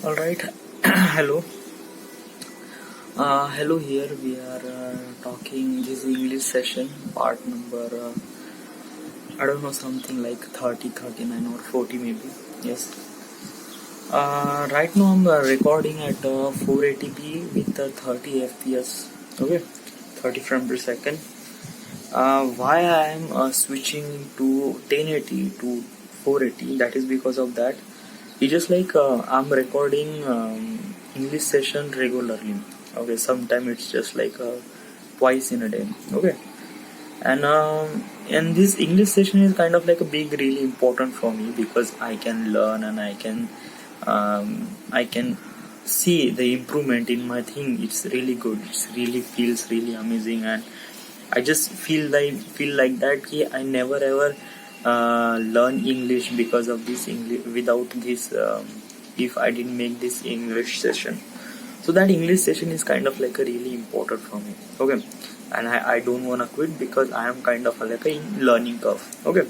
All right. Hello. Hello. Here we are talking this English session, part number I don't know, something like 30, 39, or 40 maybe. Yes. Right now I'm recording at 480p with 30 fps. Okay, 30 frames per second. Why I am switching to 1080 to 480? That is because of that. It's just like I'm recording English session regularly. Okay, sometimes it's just like twice in a day. Okay, and this English session is kind of like a big, really important for me because I can learn and I can see the improvement in my thing. It's really good. It's really feels really amazing, and I just feel like that I never ever learn English because of this English. Without this, if I didn't make this English session, so that English session is kind of like a really important for me. Okay, and I don't wanna quit because I am kind of like a learning curve. Okay,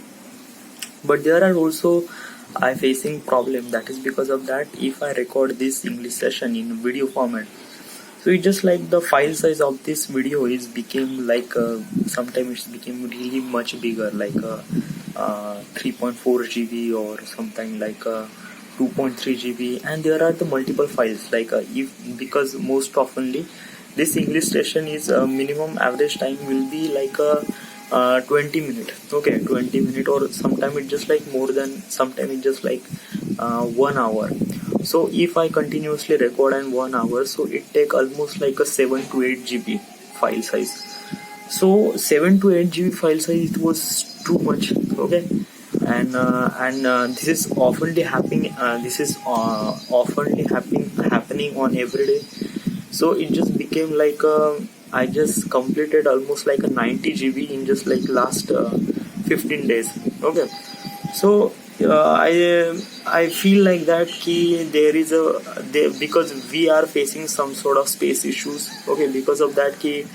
but there are also I facing problem. That is because of that. If I record this English session in video format, so it's just like the file size of this video is became like sometimes it's became really much bigger, like 3.4 GB or something like 2.3 GB, and there are the multiple files like if because most oftenly this English session is minimum average time will be like a 20 minute. Okay, 20 minute, or sometimes it's just like more than, sometimes it's just like 1 hour. So if I continuously record in 1 hour, so it take almost like a 7 to 8 GB file size. So 7 to 8 GB file size, it was too much. Okay, and this is oftenly happening. This is oftenly happening on every day. So it just became like I just completed almost like a 90 GB in just like last 15 days. Okay, so I feel like that key there is a there, because we are facing some sort of space issues. Okay, because of that key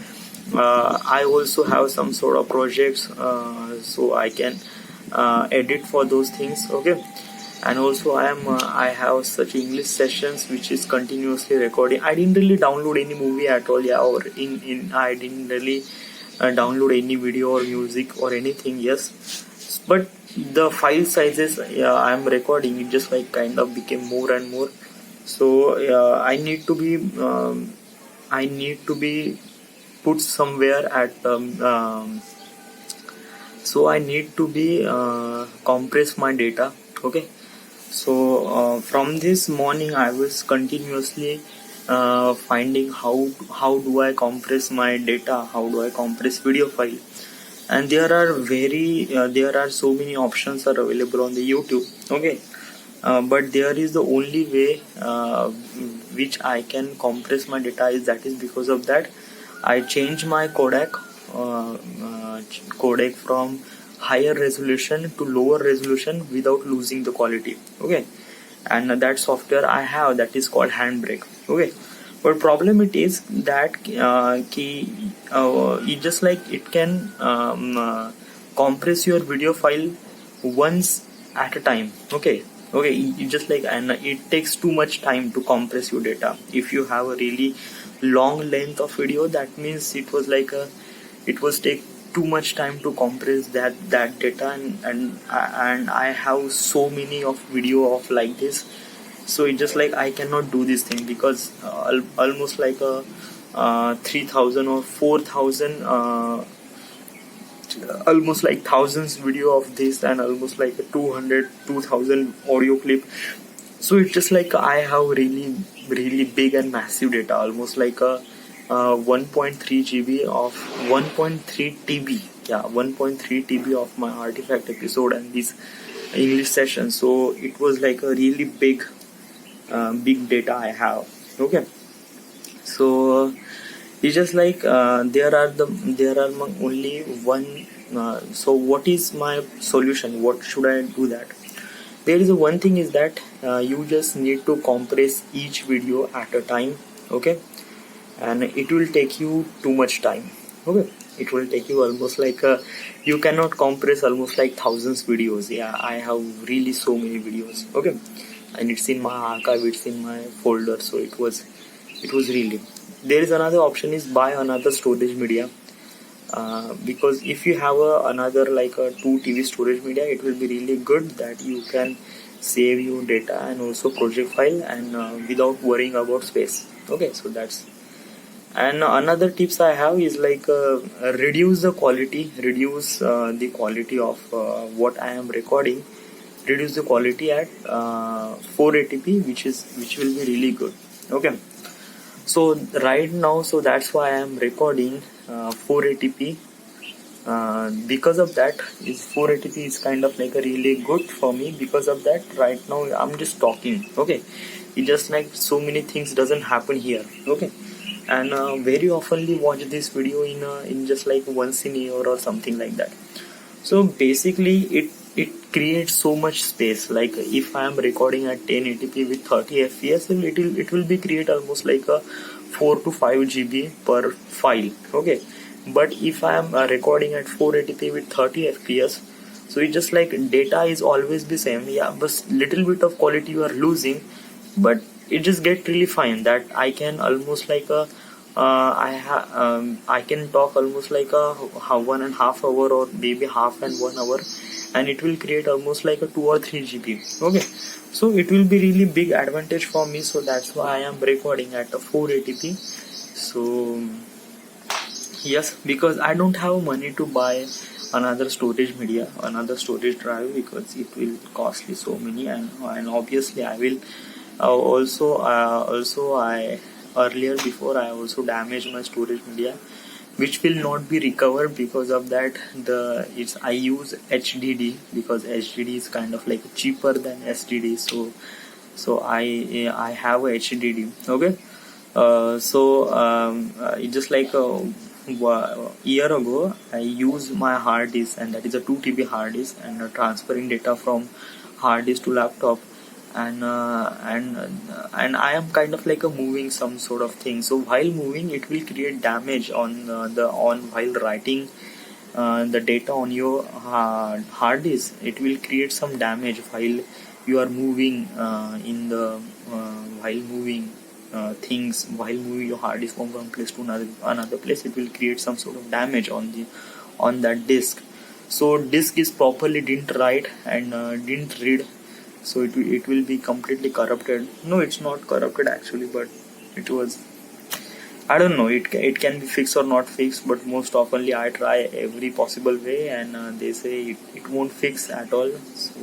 I also have some sort of projects, so I can edit for those things. Okay, and also I have such English sessions which is continuously recording. I didn't really download any movie at all, yeah, or in I didn't really download any video or music or anything. Yes, but the file sizes I'm recording, it just like kind of became more and more. So I need to be put somewhere at so I need to be compress my data. Okay, so from this morning I was continuously finding how do I compress my data, how do I compress video file. And there are so many options are available on the YouTube. Okay, but there is the only way which I can compress my data is that is because of that I change my codec from higher resolution to lower resolution without losing the quality. Okay, and that software I have, that is called Handbrake. Okay, but problem it is that it just like it can compress your video file once at a time. Okay, it just like, and it takes too much time to compress your data. If you have a really long length of video, that means it was like it was take too much time to compress that data, and I have so many of video of like this. So it's just like I cannot do this thing because almost like a 3000 or 4000 almost like thousands video of this, and almost like a 200 2000 audio clip. So it's just like I have really big and massive data, almost like a 1.3 GB of 1.3 TB, yeah, 1.3 TB of my artifact episode and this English session. So it was like a really big data I have. Okay, so it's just like there are only one. So what is my solution? What should I do that? There is one thing is that you just need to compress each video at a time. Okay, and it will take you too much time. Okay, it will take you almost like you cannot compress almost like thousands videos. Yeah, I have really so many videos. Okay, and it's in my archive, it's in my folder. So it was really. There is another option is buy another storage media, because if you have another like a 2 TV storage media, it will be really good that you can save your data and also project file, and without worrying about space. Okay, so that's. And another tips I have is like reduce the quality, reduce the quality of what I am recording, reduce the quality at 480p, which will be really good. Okay, so right now, so that's why I am recording 480p. Because of that, is 480p is kind of like a really good for me. Because of that, right now I'm just talking. Okay, it just like so many things doesn't happen here. Okay, and very oftenly watch this video in just like once in a year or something like that. So basically it creates so much space. Like if I am recording at 1080p with 30 fps, then it will be create almost like a 4 to 5 GB per file. Okay, but if I am recording at 480p with 30 fps, so it's just like data is always the same. Yeah, but little bit of quality you are losing, but it just get really fine that I can almost like a I can talk almost like a 1.5 hour or maybe half and 1 hour, and it will create almost like a 2 or 3 GB. Okay, so it will be really big advantage for me. So that's why I am recording at a 480p. So yes, because I don't have money to buy another storage media, another storage drive, because it will costly so many, and obviously I will also I earlier before I also damaged my storage media, which will not be recovered. Because of that, I use HDD, because HDD is kind of like cheaper than SDD. So I have a HDD. Okay, it just like a year ago I used my hard disk, and that is a 2 TB hard disk, and transferring data from hard disk to laptop, and I am kind of like a moving some sort of thing. So while moving, it will create damage on while writing the data on your hard disk. It will create some damage while you are moving in the while moving things, while moving your hard disk from one place to another place. It will create some sort of damage on that disk. So disk is properly didn't write and didn't read, so it will be completely corrupted. No, it's not corrupted actually, but it was, I don't know, it can be fixed or not fixed, but most oftenly I try every possible way, and they say it won't fix at all. So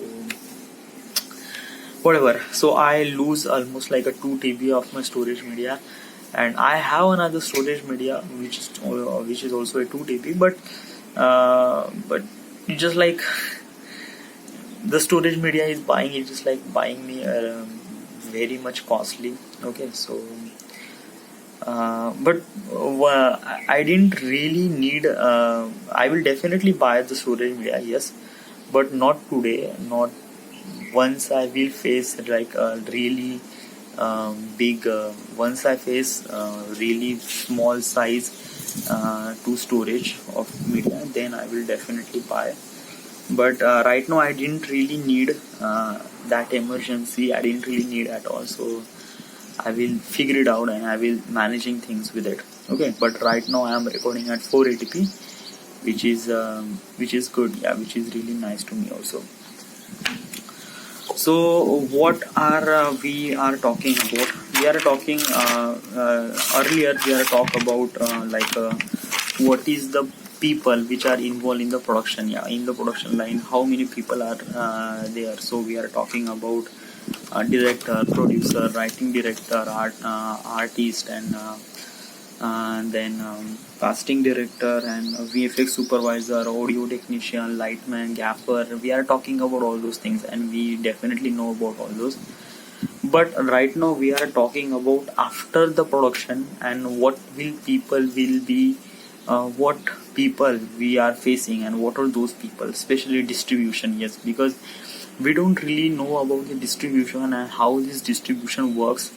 whatever, so I lose almost like a 2 TB of my storage media, and I have another storage media which is also a 2 TB, but it's just like the storage media is buying, it is like buying me very much costly. Okay, so but I didn't really need I will definitely buy the storage media, yes, but not today, not once I will face like a really big once I face really small size to storage of media, then I will definitely buy. But right now I didn't really need that emergency, I didn't really need at all. So I will figure it out and I will managing things with it. Okay, but right now I am recording at 480p, which is good, yeah, which is really nice to me also. So what are we are talking about? We are talking earlier we are talk about what is the people which are involved in the production, yeah, in the production line, how many people are there. So we are talking about director, producer, writing director, artist, and then casting director, and VFX supervisor, audio technician, lightman, gaffer. We are talking about all those things, and we definitely know about all those. But right now we are talking about after the production, and what people we are facing, and what are those people, especially distribution. Yes, because we don't really know about the distribution and how this distribution works.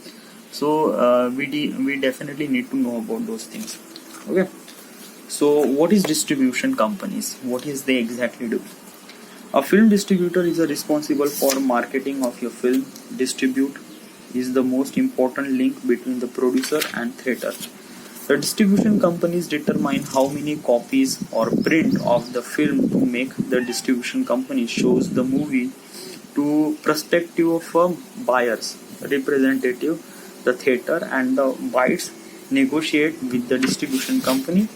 So we definitely need to know about those things. Okay, so what is distribution companies, what is they exactly do? A film distributor is responsible for marketing of your film. Distribute is the most important link between the producer and theater. The distribution companies determine how many copies or print of the film to make. The distribution company shows the movie to prospective buyers, representative, the theater, and the buyers negotiate with the distribution company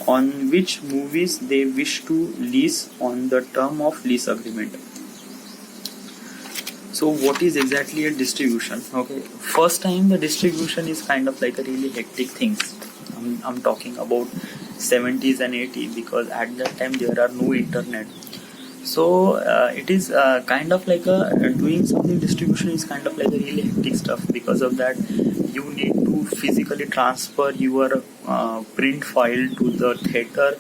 on which movies they wish to lease on the term of lease agreement. So what is exactly a distribution? Okay, first time the distribution is kind of like a really hectic things. I'm talking about 70s and 80s, because at that time there are no internet. So it is kind of like doing something distribution is kind of like a really hectic stuff. Because of that, you need to physically transfer your print file to the theater,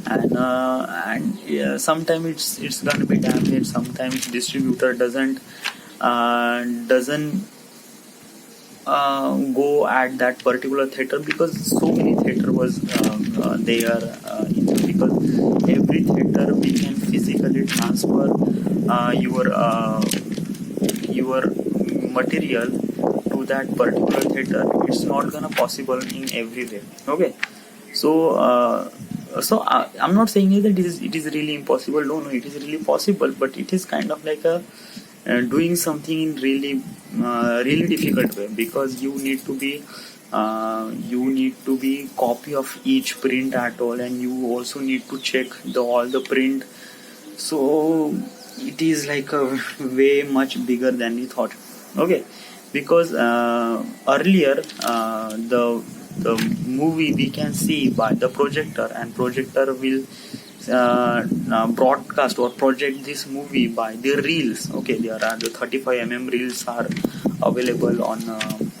and sometimes it's gonna be damaged. Sometimes distributor doesn't go at that particular theater, because so many theater was there, because every theater we can physically transfer your material to that particular theater. It's not gonna possible in every way. Okay, so I'm not saying that it is really impossible. No, it is really possible, but it is kind of like a doing something in really difficult way, because you need to be copy of each print at all, and you also need to check all the print. So it is like a way much bigger than we thought. Okay, because earlier the movie we can see by the projector, and projector will broadcast or project this movie by the reels. Okay, there are the 35 reels are available on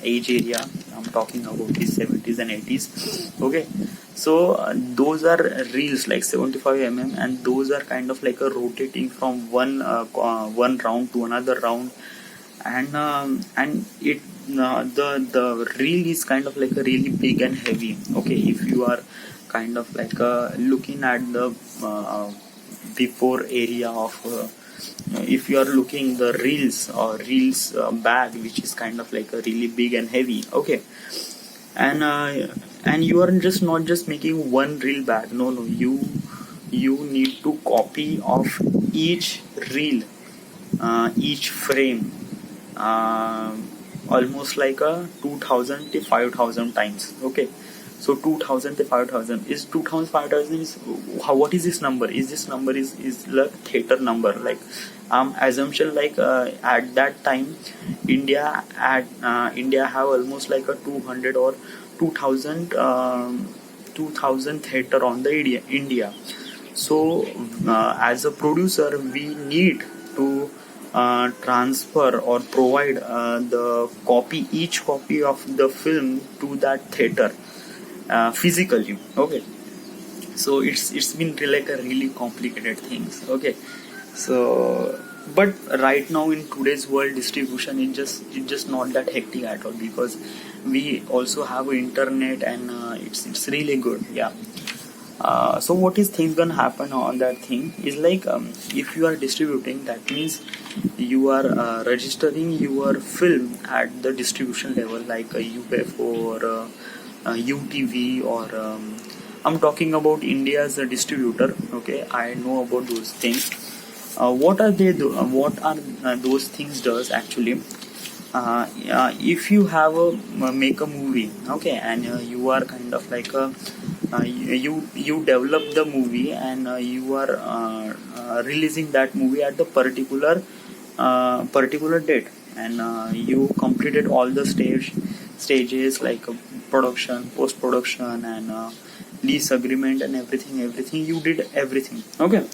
age area. I'm talking about the 70s and 80s. Okay, so those are reels like 75 and those are kind of like a rotating from one round to another round, and it the reel is kind of like a really big and heavy. Okay, if you are kind of like looking at the before area of if you are looking the reels bag, which is kind of like a really big and heavy. Okay, and you are just not just making one reel bag. No, you need to copy of each reel, each frame, almost like a 2000 to 5000 times. Okay, so 2000 to 5000 is 2000 5000 is what is this number? Is this number is the theater number? Like assumption like at that time India have almost like a 200 or 2000 theater on the India. So as a producer we need to transfer or provide each copy of the film to that theater physically. Okay, so it's been like a really complicated things. Okay, so but right now in today's world, distribution is just not that hectic at all, because we also have internet, and it's really good. Yeah. So what is things gonna happen on that thing is like if you are distributing, that means you are registering your film at the distribution level, like UF or UTV or I'm talking about India's distributor. Okay, I know about those things. What are they do? What are those things does actually? If you have make a movie, okay, and you are kind of like you develop the movie, and you are releasing that movie at the particular date, and you completed all the stages like production, post production, and lease agreement, and everything you did everything. Okay,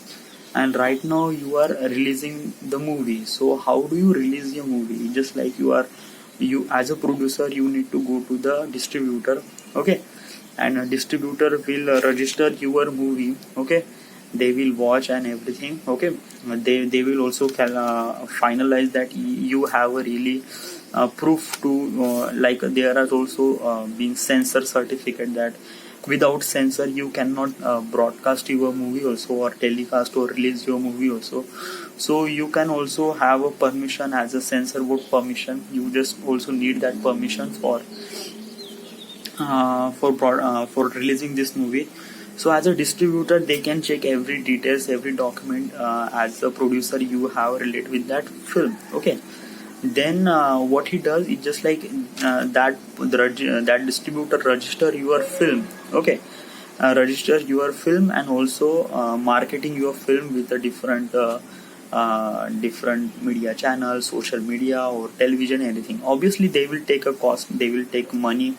and right now you are releasing the movie. So how do you release your movie? Just like you as a producer, you need to go to the distributor. Okay, and a distributor will register your movie. Okay, they will watch and everything. Okay, they will also finalize that you have a really proof to like there are also being censor certificate that without censor. You cannot broadcast your movie also, or telecast or release your movie also. So you can also have a permission as a censor board permission. You just also need that permission for releasing this movie. So as a distributor, they can check every details, every document. As a producer, you have related with that film. Okay, then what he does is just like that distributor register your film. Okay, register your film, and also marketing your film with a different media channels, social media or television, anything. Obviously they will take a cost, they will take money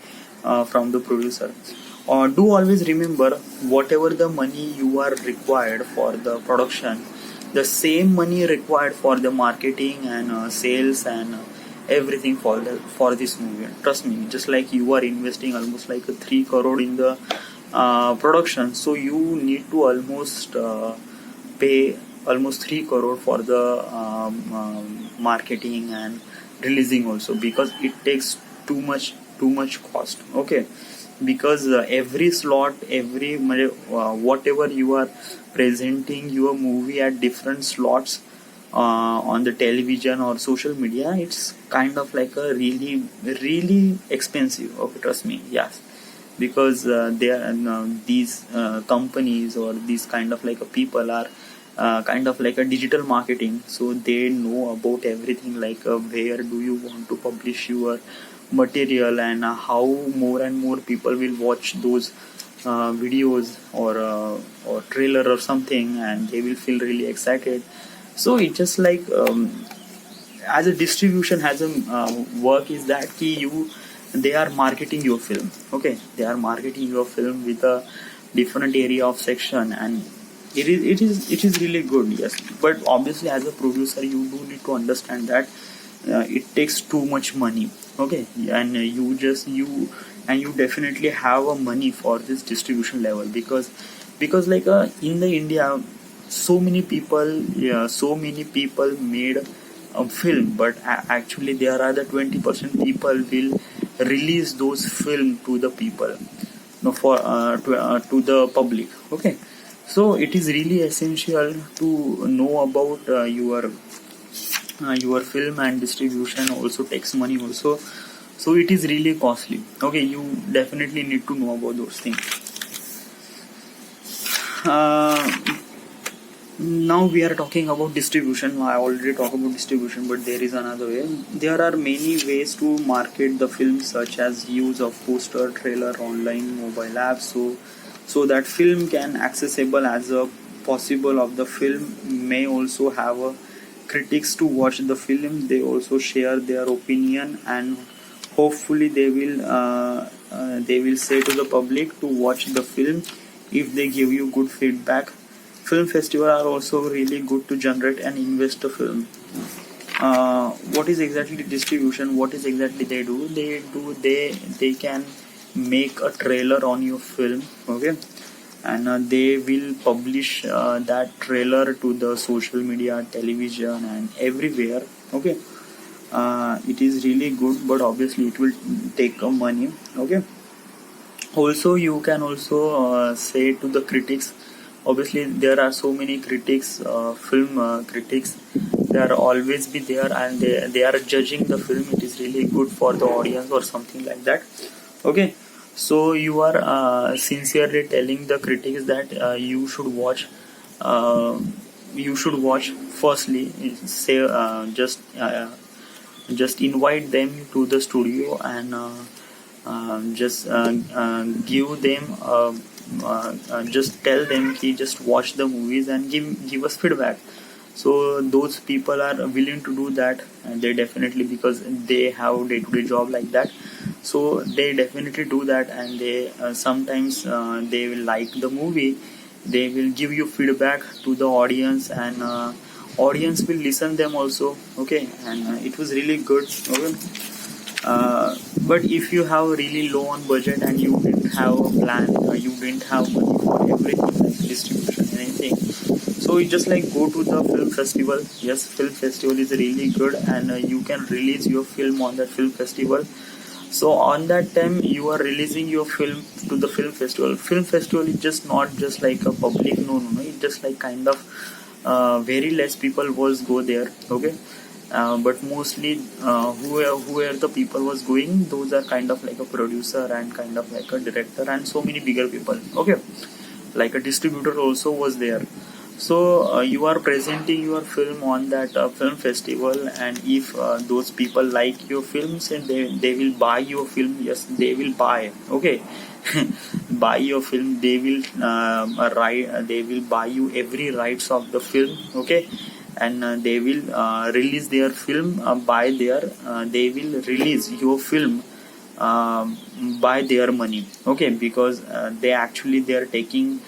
from the producer. Do always remember, whatever the money you are required for the production, the same money required for the marketing and sales and everything for this movie. Trust me, just like you are investing almost like a 3 crore in the production, so you need to almost pay almost 3 crore for the marketing and releasing also, because it takes too much cost. Okay, because every slot, every whatever you are presenting your movie at different slots on the television or social media, it's kind of like a really expensive. Okay, trust me. Yes, because they are these companies or these kind of like a people are kind of like a digital marketing, so they know about everything, like where do you want to publish your material, and how more and more people will watch those videos or trailer or something, and they will feel really excited. So it's just like as a distribution has a work is that they are marketing your film. Okay, they are marketing your film with a different area of section, and it is really good. Yes, but obviously as a producer you do need to understand that it takes too much money. Okay, and you definitely have a money for this distribution level, because like in the India, so many people made a film, but actually there are the 20% people will release those film to the people, no, to the public. Okay, so it is really essential to know about your film, and distribution also takes money also, so it is really costly. Okay, you definitely need to know about those things. Now we are talking about distribution. I already talked about distribution, but there is another way. There are many ways to market the film, such as use of poster, trailer, online, mobile apps, so that film can accessible as a possible of the film. May also have a critics to watch the film. They also share their opinion, and hopefully they will say to the public to watch the film if they give you good feedback. Film festivals are also really good to generate and invest a film. What is exactly distribution? What is exactly they do? They can make a trailer on your film. Okay, and they will publish that trailer to the social media, television, and everywhere. Okay, it is really good, but obviously it will take money. Okay, also you can also say to the critics. Obviously there are so many critics, film critics. They are always be there, and they are judging the film. It is really good for the audience or something like that. Okay, so you are sincerely telling the critics that you should watch. Firstly, say just invite them to the studio, and just give them just tell them ki just watch the movies and give us feedback. So those people are willing to do that, and they definitely, because they have day-to-day job like that, so they definitely do that. And they sometimes they will like the movie, they will give you feedback to the audience, and audience will listen them also. Okay, and it was really good. Okay, but if you have really low on budget and you didn't have a plan, you didn't have money for everything like distribution, anything, so you just like go to the film festival. Yes, film festival is really good, and you can release your film on that film festival. So on that time you are releasing your film to the film festival. Film festival is just not just like a public, no, it's just like kind of very less people was go there. Okay. But mostly who are the people was going, those are kind of like a producer and kind of like a director and so many bigger people. Okay, like a distributor also was there. So you are presenting your film on that film festival, and if those people like your films, and they will buy your film. Yes, they will buy. Okay. Buy your film, they will they will buy you every rights of the film. Okay. And they will release their film by their they will release your film by their money. Okay, because they are taking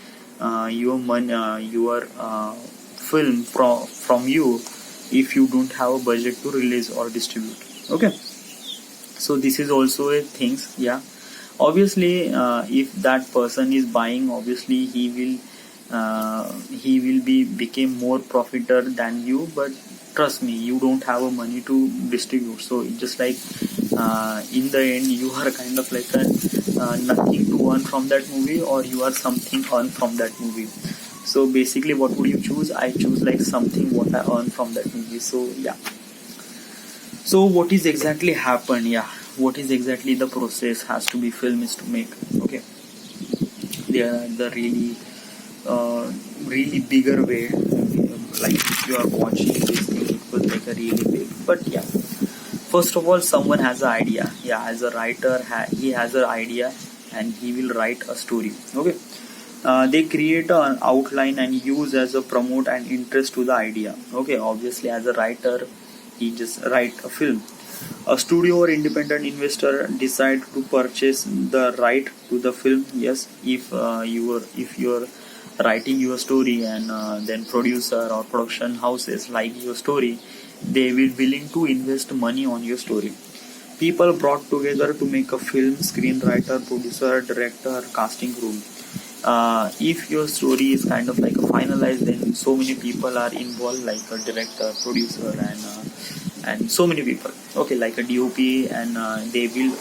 your money, your film from you, if you don't have a budget to release or distribute. Okay, so this is also a things. Yeah, obviously if that person is buying, obviously he will be became more profiter than you. But trust me, you don't have a money to distribute, so it's just like in the end you are kind of like a nothing to earn from that movie, or you are something earn from that movie. So basically what would you choose? I choose like something what I earn from that movie. So yeah, so what is exactly happened? Yeah, what is exactly the process has to be film is to make. Okay, they are the really bigger way. Like if you are watching this thing, it was like a really big. But yeah, first of all, someone has an idea. Yeah, as a writer, he has an idea, and he will write a story. Okay, they create an outline and use as a promote and interest to the idea. Okay, obviously as a writer, he just write a film. A studio or independent investor decide to purchase the right to the film. Yes, if you're writing your story, and then producer or production houses like your story, they will willing to invest money on your story. People brought together to make a film: screenwriter, producer, director, casting crew. If your story is kind of like a finalized, then so many people are involved, like a director, producer, and so many people. Okay, like a DOP, and they will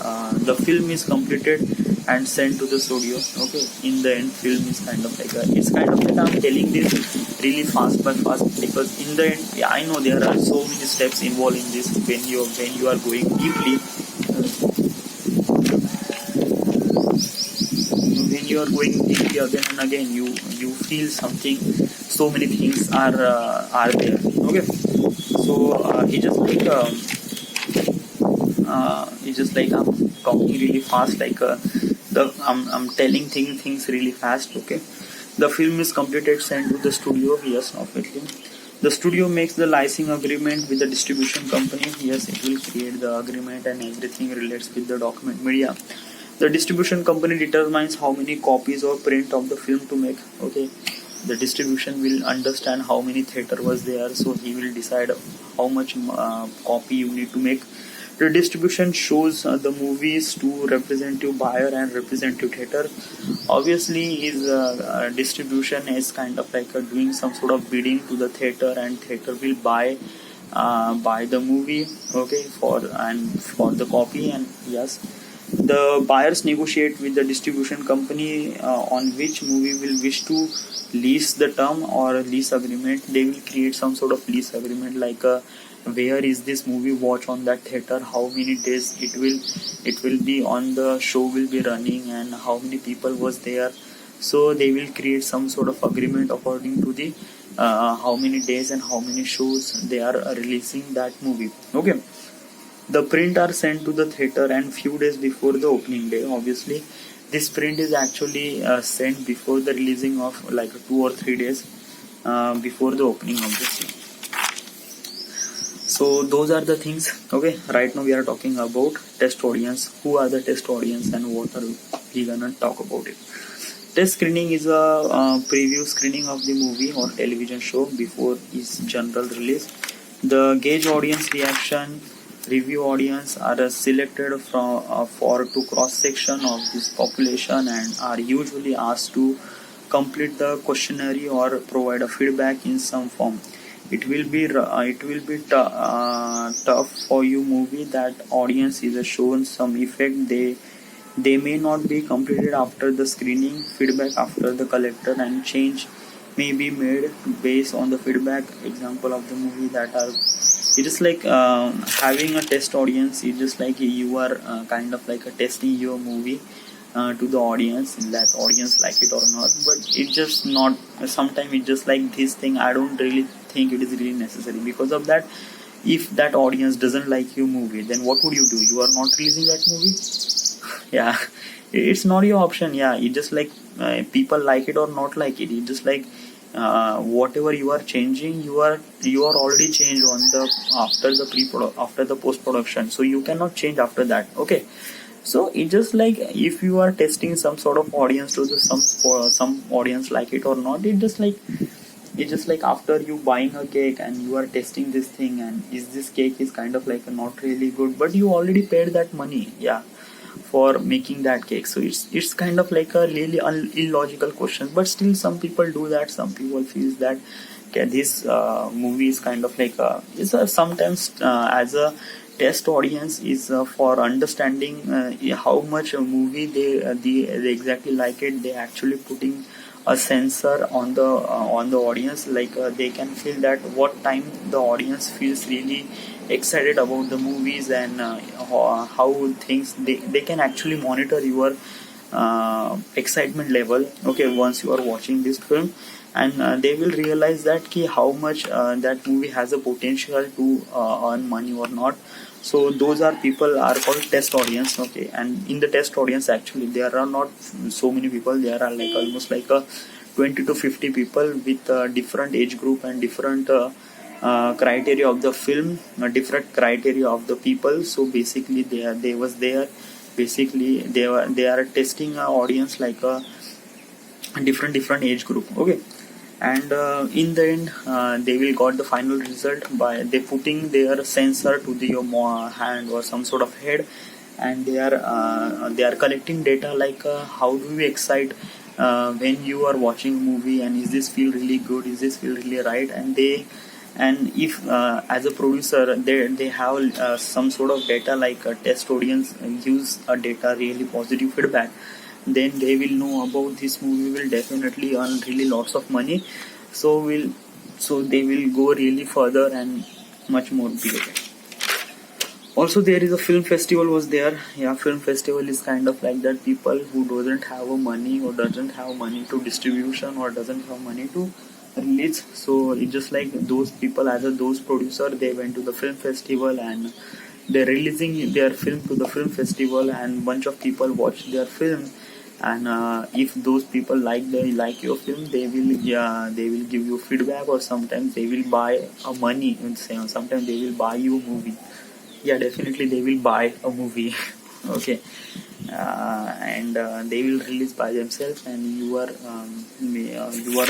the film is completed and sent to the studio. Okay, in the end, film is kind of like it's kind of like I'm telling this really fast by fast, because in the end, yeah, I know there are so many steps involved in this. When you are going deeply, when you are going deeply again and again, you feel something. So many things are there. Okay, so it's just like I'm talking really fast, like I'm telling things really fast. Okay, the film is completed, sent to the studio. Yes, obviously the studio makes the licensing agreement with the distribution company. Yes, it will create the agreement and everything relates with the document media. The distribution company determines how many copies or print of the film to make. Okay, the distribution will understand how many theater was there, so he will decide how much copy you need to make. The distribution shows the movies to representative buyer and representative theater. Obviously his distribution is kind of like doing some sort of bidding to the theater, and theater will buy the movie. Okay, for the copy. And yes, the buyers negotiate with the distribution company on which movie will wish to lease the term or lease agreement. They will create some sort of lease agreement, like where is this movie watch on that theater, how many days it will be on the show will be running, and how many people was there. So they will create some sort of agreement according to the how many days and how many shows they are releasing that movie. Okay, the print are sent to the theater and few days before the opening day. Obviously this print is actually sent before the releasing of, like 2 or 3 days before the opening, obviously. So those are the things. Okay, right now we are talking about test audience. Who are the test audience and what are we gonna talk about it? Test screening is a preview screening of the movie or television show before its general release. The gauge audience reaction. Review audience are selected from for to cross section of this population and are usually asked to complete the questionnaire or provide a feedback in some form. tough for you movie that audience is shown some effect. They may not be completed after the screening. Feedback after the collector and change may be made based on the feedback. Example of the movie that are, it is like having a test audience. It's just like you are kind of like a testing your movie to the audience, that audience like it or not. But it's just not, sometimes it's just like this thing, I don't really think it is really necessary. Because of that, if that audience doesn't like your movie, then what would you do? You are not releasing that movie. Yeah, it's not your option. Yeah, it just like people like it or not like it. It's just like whatever you are changing, you are already changed on the after the post production, so you cannot change after that. Okay, so it's just like if you are testing some sort of audience to the some audience like it or not. It's just like after you buying a cake and you are testing this thing, and is this cake is kind of like not really good, but you already paid that money, yeah, for making that cake. So it's kind of like a really illogical question, but still some people do that. Some people feels that okay, this movie is kind of like it's sometimes as a test audience is for understanding how much a movie they exactly like it. They actually putting a sensor on the audience, like they can feel that what time the audience feels really excited about the movies, and how things they can actually monitor your excitement level. Okay, once you are watching this film, and they will realize that how much that movie has a potential to earn money or not. So those are people are called test audience. Okay, and in the test audience actually there are not so many people. There are like almost like a 20 to 50 people with different age group and different criteria of the film, different criteria of the people. So basically they was there. Basically they are testing a audience like a different age group. Okay, and in the end they will got the final result by they putting their sensor to the your hand or some sort of head, and they are collecting data like how do we excite when you are watching a movie, and is this feel really good, is this feel really right. And if as a producer they have some sort of data like a test audience use a data really positive feedback, then they will know about this movie will definitely earn really lots of money. So they will go really further and much more bigger. Also there is a film festival was there. Yeah, film festival is kind of like that. People who doesn't have a money or doesn't have money to distribution or doesn't have money to release, so it's just like those people as a those producer, they went to the film festival and they're releasing their film to the film festival, and bunch of people watch their film. And if those people like your film, they will give you feedback, or sometimes they will buy a money and sometimes they will buy you a movie. Yeah, definitely they will buy a movie. Okay, and they will release by themselves, and you are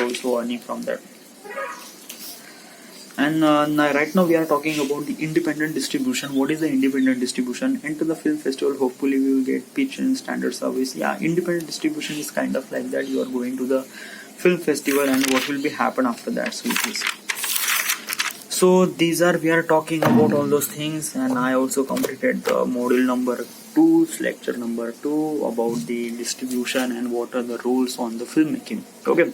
also earning from that. And right now we are talking about the independent distribution. What is the independent distribution? Enter the film festival, hopefully we will get pitch and standard service. Yeah, independent distribution is kind of like that. You are going to the film festival, and what will be happen after that. So it is. So these are, we are talking about all those things, and I also completed the module number 2, lecture number 2 about the distribution and what are the rules on the filmmaking. Okay.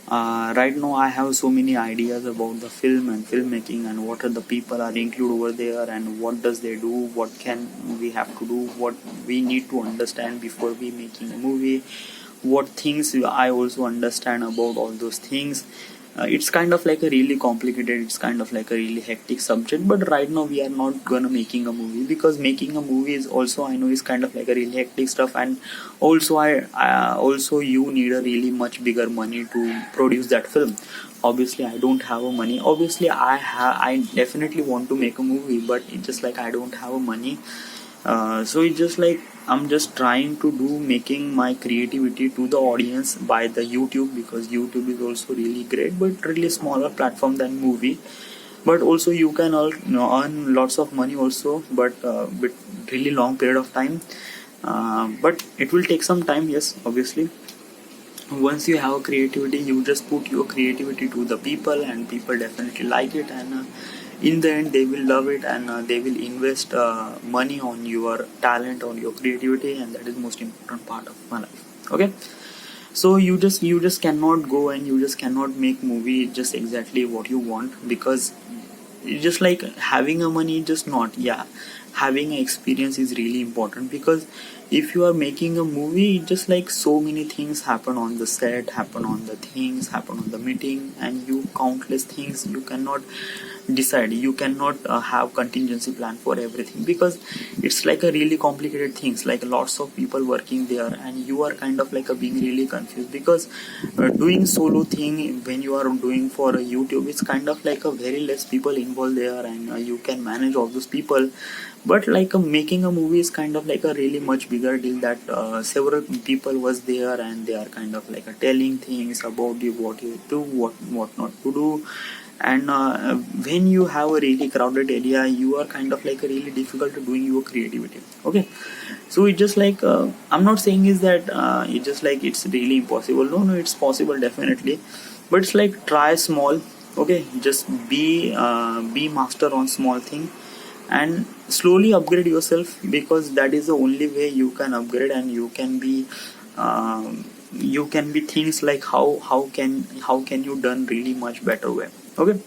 Right now I have so many ideas about the film and filmmaking, and what are the people are included over there, and what does they do, what can we have to do, what we need to understand before we making a movie, what things I also understand about all those things. It's kind of like a really complicated, it's kind of like a really hectic subject, but right now we are not gonna making a movie, because making a movie is also, I know, is kind of like a really hectic stuff, and also I also you need a really much bigger money to produce that film. Obviously I don't have a money. Obviously I definitely want to make a movie, but it's just like I don't have a money. So it's just like I'm just trying to do making my creativity to the audience by the YouTube, because YouTube is also really great, but really smaller platform than movie. But also you can earn lots of money also, but with really long period of time. But it will take some time, yes, obviously. once you have a creativity, you just put your creativity to the people, and people definitely like it, and in the end they will love it, and they will invest money on your talent, on your creativity, and that is most important part of my life. Okay, so you just cannot go and you just cannot make movie just exactly what you want, because it's just like having a money just not, yeah, having an experience is really important, because if you are making a movie, just like so many things happen on the set, happen on the things, happen on the meeting, and you countless things you cannot decide, you cannot have contingency plan for everything, because it's like a really complicated things, like lots of people working there, and you are kind of like a being really confused, because doing solo thing when you are doing for a YouTube, it's kind of like a very less people involved there, and you can manage all those people. But like making a movie is kind of like a really much bigger deal, that several people was there, and they are kind of like telling things about you, what you do, what not to do. And when you have a really crowded area, you are kind of like really difficult to doing your creativity. Okay, so it's just like I'm not saying is that it's just like it's really impossible. No, it's possible definitely, but it's like try small. Okay, just be master on small thing, and slowly upgrade yourself, because that is the only way you can upgrade, and you can be things like how can you done really much better way. Okay,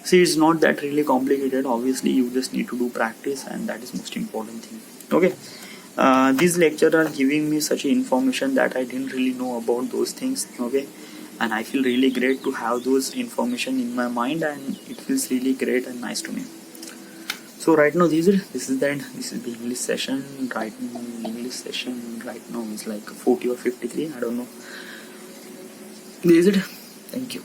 see, it's not that really complicated. Obviously you just need to do practice, and that is most important thing. Okay, these lectures are giving me such information that I didn't really know about those things. Okay, and I feel really great to have those information in my mind, and it feels really great and nice to me. So right now this is the English session. English session right now is like 40 or 53, I don't know. This is it. Thank you.